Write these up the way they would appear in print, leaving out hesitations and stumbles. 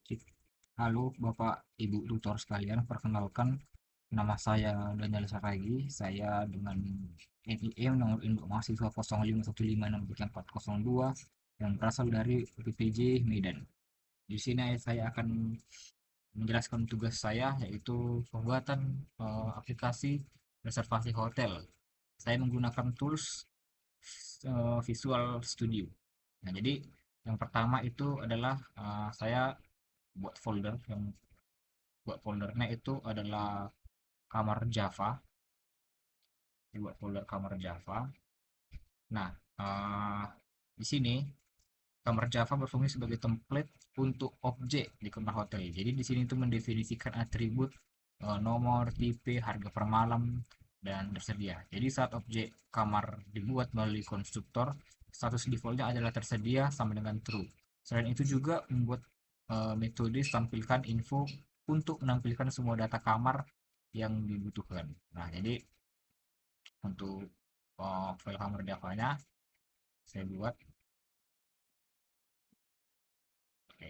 Sip. Halo Bapak Ibu tutor sekalian, perkenalkan nama saya Daniel Saragi. Saya dengan NIE nomor induk mahasiswa 0515634402 yang berasal dari UPPJ Medan. Di sini saya akan menjelaskan tugas saya yaitu pembuatan aplikasi reservasi hotel. Saya menggunakan tools Visual Studio. Nah, jadi yang pertama itu adalah saya buat folder yang buat foldernya itu adalah kamar Java, buat folder kamar Java. Nah, di sini kamar Java berfungsi sebagai template untuk objek di kamar hotel. Jadi di sini itu mendefinisikan atribut nomor, tipe, harga per malam dan tersedia. Jadi saat objek kamar dibuat melalui konstruktor, status defaultnya adalah tersedia sama dengan true. Selain itu juga membuat metode tampilkan info untuk menampilkan semua data kamar yang dibutuhkan. Nah, jadi untuk file kamar Java-nya saya buat. Oke.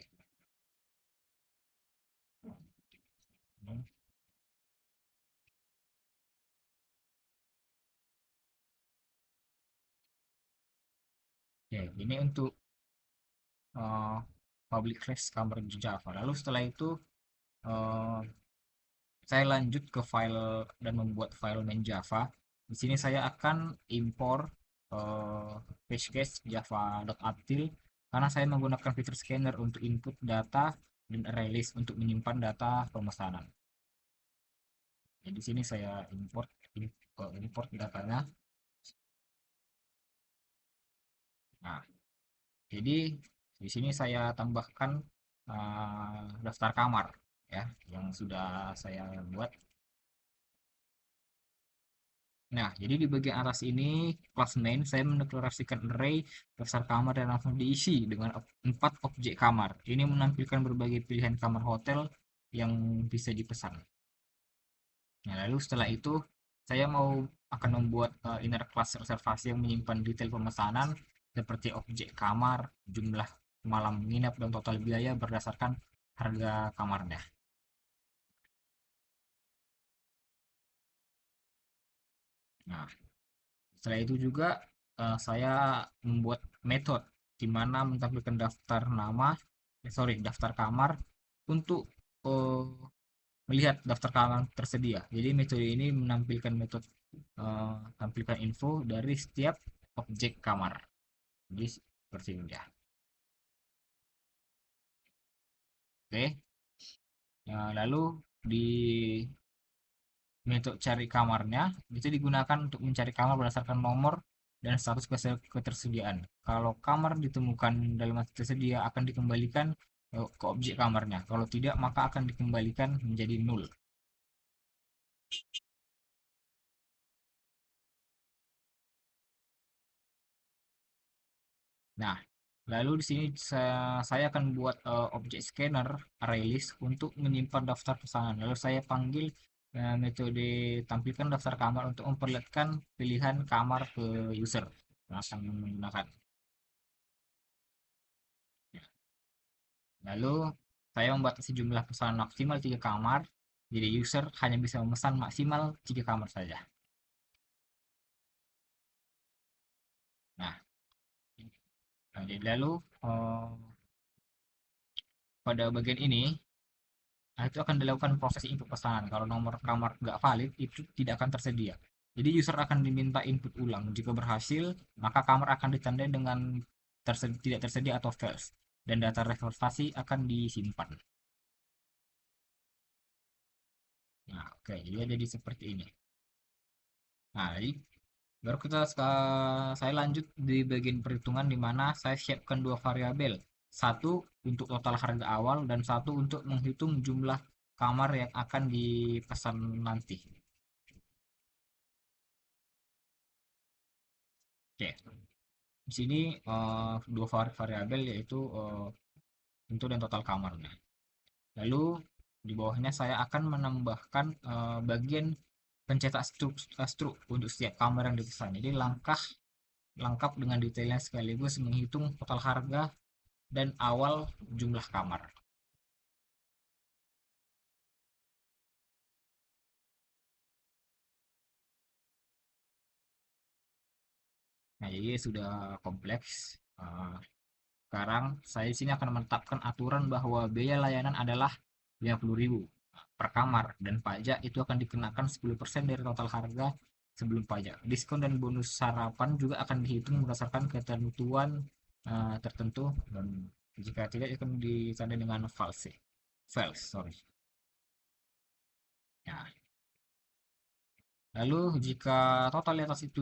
Oke, ini untuk eh, public class kamar Java. Lalu setelah itu eh, saya lanjut ke file dan membuat file main Java. Di sini saya akan impor page cache java.util karena saya menggunakan fitur scanner untuk input data dan array list untuk menyimpan data pemesanan. Jadi di sini saya import datanya. Nah, jadi di sini saya tambahkan daftar kamar ya yang sudah saya buat. Nah, jadi di bagian atas ini kelas main saya mendeklarasikan array daftar kamar dan langsung diisi dengan 4 objek kamar. Ini menampilkan berbagai pilihan kamar hotel yang bisa dipesan. Nah, lalu setelah itu saya akan membuat inner class reservasi yang menyimpan detail pemesanan seperti objek kamar, jumlah malam menginap dan total biaya berdasarkan harga kamarnya. Nah, setelah itu juga saya membuat metode di mana menampilkan daftar nama, daftar kamar untuk eh, melihat daftar kamar tersedia. Jadi metode ini menampilkan metode tampilkan info dari setiap objek kamar. Jadi seperti ini ya. Oke. Ya, lalu di metode cari kamarnya itu digunakan untuk mencari kamar berdasarkan nomor dan status ketersediaan. Kalau kamar ditemukan dalam masih tersedia akan dikembalikan ke objek kamarnya. Kalau tidak maka akan dikembalikan menjadi nol. Nah, lalu di sini saya akan buat objek scanner ArrayList untuk menyimpan daftar pesanan. Lalu saya panggil metode tampilkan daftar kamar untuk memperlihatkan pilihan kamar ke user yang akan menggunakan. Lalu saya membatasi jumlah pesanan maksimal 3 kamar. Jadi user hanya bisa memesan maksimal 3 kamar saja. Nah, jadi lalu eh, pada bagian ini itu akan dilakukan proses input pesanan. Kalau nomor kamar nggak valid, itu tidak akan tersedia. Jadi user akan diminta input ulang. Jika berhasil, maka kamar akan ditandai dengan tidak tersedia atau false. Dan data reservasi akan disimpan. Nah, oke, jadi seperti ini. Nah, jadi baru saya lanjut di bagian perhitungan di mana saya siapkan dua variabel. Satu untuk total harga awal dan satu untuk menghitung jumlah kamar yang akan dipesan nanti. Oke, di sini dua variabel yaitu untuk dan total kamarnya. Lalu di bawahnya saya akan menambahkan bagian pencetak struk untuk setiap kamar yang dipesan. Jadi langkah lengkap dengan detailnya sekaligus menghitung total harga dan awal jumlah kamar. Nah, jadi sudah kompleks. Sekarang saya di sini akan menetapkan aturan bahwa biaya layanan adalah 50.000 per kamar dan pajak itu akan dikenakan 10% dari total harga sebelum pajak. Diskon dan bonus sarapan juga akan dihitung berdasarkan ketentuan tertentu dan jika tidak akan ditandai dengan false. False, sorry. Ya. Lalu jika totalitas itu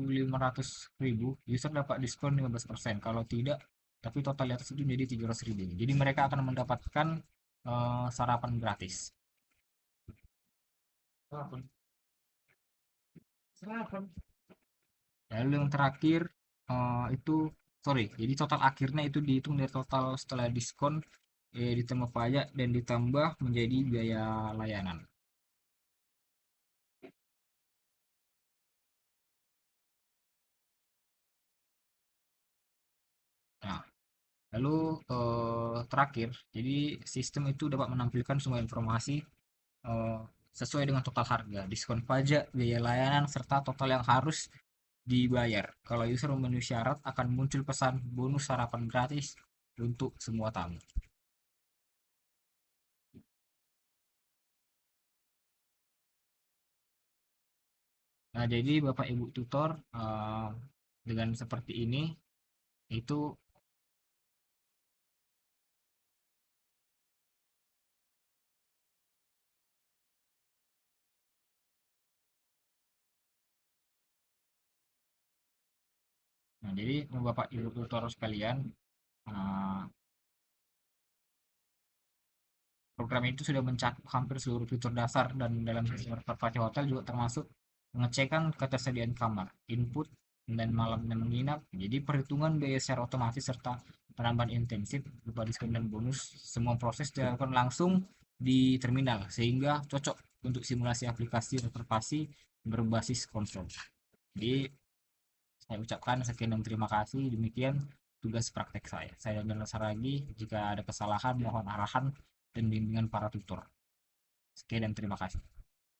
500.000, user dapat diskon 15%. Kalau tidak, tapi totalitas itu menjadi 300.000. Jadi mereka akan mendapatkan sarapan gratis. Sarapan. Sarapan. Lalu yang terakhir itu sorry, jadi total akhirnya itu dihitung dari total setelah diskon ditambah pajak dan ditambah menjadi biaya layanan. Nah, lalu terakhir, jadi sistem itu dapat menampilkan semua informasi eh, sesuai dengan total harga, diskon pajak, biaya layanan, serta total yang harus dibayar. Kalau user memenuhi syarat, akan muncul pesan bonus sarapan gratis untuk semua tamu. Nah, jadi Bapak Ibu tutor dengan seperti ini itu, nah jadi Bapak Ibu tutor sekalian, eh, program itu sudah mencakup hampir seluruh fitur dasar dan dalam sistem reservasi hotel juga termasuk pengecekan ketersediaan kamar, input dan malam dan menginap. Jadi perhitungan biaya secara otomatis serta penambahan intensif berupa diskon dan bonus, semua proses dilakukan langsung di terminal sehingga cocok untuk simulasi aplikasi reservasi berbasis konsol. Jadi saya ucapkan sekian dan terima kasih. Demikian tugas praktek saya. Saya dan lagi jika ada kesalahan mohon arahan dan bimbingan para tutor. Sekian dan terima kasih.